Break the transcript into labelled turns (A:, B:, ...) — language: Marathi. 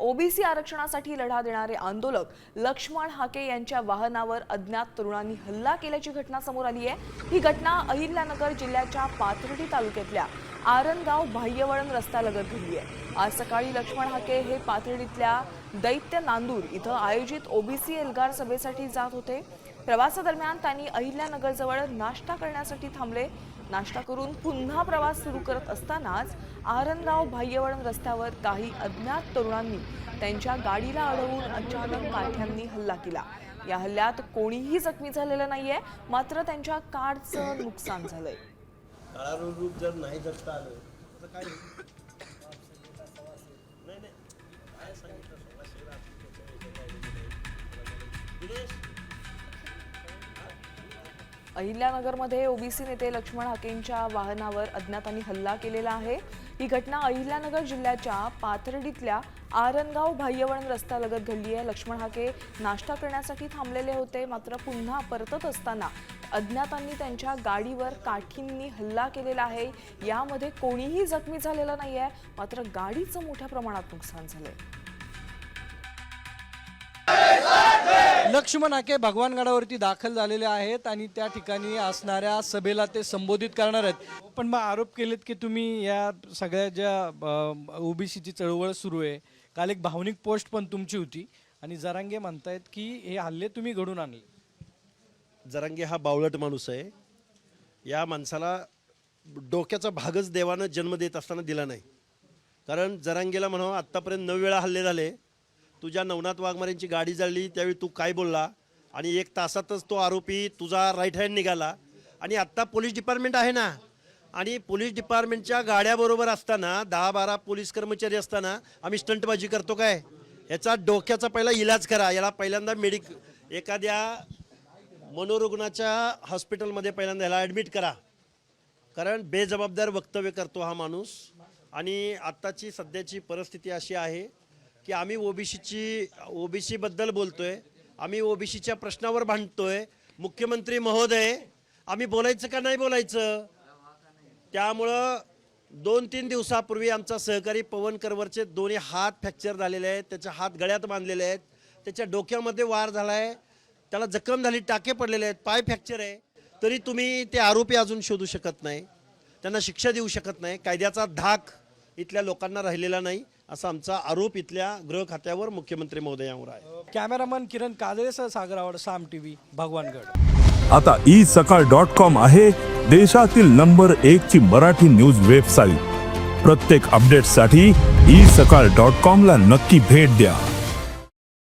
A: ओबीसी आरक्षणासाठी लढा देणारे आंदोलक लक्ष्मण हाके यांच्या वाहनावर अज्ञात तरुणांनी हल्ला केल्याची घटना समोर आली आहे। ही घटना अहिल्यानगर जिल्ह्याच्या पाथर्डी तालुक्यातल्या आरणगाव बाह्यवळण रस्त्यालगत घडली आहे। आज सकाळी लक्ष्मण हाके हे पाथर्डीतल्या दैत्य नांदूर इथं आयोजित ओबीसी एल्गार सभेसाठी जात होते। प्रवासादरम्यान त्यांनी अहिल्यानगरजवळ नाश्ता करण्यासाठी थांबले। नाश्ता करून पुन्हा प्रवास सुरू करत असतानाच आरणगाव बाह्यवळण रस्त्यावर काही अज्ञात तरुणांनी त्यांच्या गाडीला अडवून अचानक काठ्यांनी हल्ला केला। या हल्ल्यात कोणीही जखमी झालेलं नाहीये, मात्र त्यांच्या कारचं नुकसान झालंय।
B: रूप जर नाही जगता आलं तर काय
A: अहिल्यानगरमध्ये ओबीसी नेते लक्ष्मण हाकेंच्या वाहनावर अज्ञातांनी हल्ला केलेला आहे। ही घटना अहिल्यानगर जिल्ह्याच्या पाथर्डीतल्या आरणगाव बाह्यवळण रस्त्यालगत घडली आहे। लक्ष्मण हाके नाश्ता करण्यासाठी थांबलेले होते, मात्र पुन्हा परतत असताना अज्ञातांनी त्यांच्या गाडीवर काठींनी हल्ला केलेला आहे। यामध्ये कोणीही जखमी झालेलं नाहीये, मात्र गाडीचं मोठ्या प्रमाणात नुकसान झालंय।
C: लक्ष्मण हाके भगवानगडावरती दाखल झालेले आहेत आणि त्या ठिकाणी असणाऱ्या सभेला ते संबोधित करणार आहेत। पण मग आरोप केलेत की तुम्ही या सगळ्या ज्या ओबीसीची चळवळ सुरू आहे, काल एक भावनिक पोस्ट पण तुमची होती आणि जरांगे म्हणतायत की हे हल्ले तुम्ही घडून आणले।
B: जरांगे हा बावळट माणूस आहे। या माणसाला डोक्याचा भागच देवानं जन्म देत असताना दिला नाही। कारण जरांगेला म्हणावं आत्तापर्यंत 9 वेळा हल्ले झाले, तुझ्या नवनाथ वाघमारेंची गाडी जळली त्यावेळी तू काय बोलला आणि 1 तासातच तो आरोपी तुझा राईट हँड निघाला। आणि आत्ता पोलीस डिपार्टमेंट आहे ना, आणि पोलीस डिपार्टमेंटच्या गाड्याबरोबर असताना 10-12 पोलीस कर्मचारी असताना आम्ही स्टंटबाजी करतो काय? याचा डोक्याचा पहिला इलाज करा। याला पहिल्यांदा एखाद्या मनोरुग्णाच्या हॉस्पिटलमध्ये पहिल्यांदा याला ॲडमिट करा, कारण बेजबाबदार वक्तव्य करतो हा माणूस। आणि आत्ताची सध्याची परिस्थिती अशी आहे की आम्ही ओबीसीबद्दल बोलतोय, आम्ही ओबीसीच्या प्रश्नावर भांडतोय। मुख्यमंत्री महोदय, आम्ही बोलायचं का नाही बोलायचं? त्यामुळं 2-3 दिवसापूर्वी आमचा सहकारी पवन करवरचे दोन्ही हात फ्रॅक्चर झालेले आहेत, त्याचे हात गळ्यात बांधलेले आहेत, त्याच्या डोक्यामध्ये वार झाला आहे, त्याला जखम झाली, टाके पडलेले आहेत, पाय फ्रॅक्चर आहे। तरी तुम्ही ते आरोपी अजून शोधू शकत नाही, त्यांना शिक्षा देऊ शकत नाही। कायद्याचा धाक इथल्या लोकांना राहिलेला नाही, असा आमचा आरोप इथल्या गृह खात्यावर मुख्यमंत्री महोदयांवर आहे।
C: कॅमेरामन किरण काजळेसह सागर आवड, साम टीव्ही, भगवानगड।
D: आता isakal.com आहे देशातील नंबर 1 ची मराठी न्यूज वेबसाईट। प्रत्येक अपडेटसाठी isakal.com ला नक्की भेट द्या।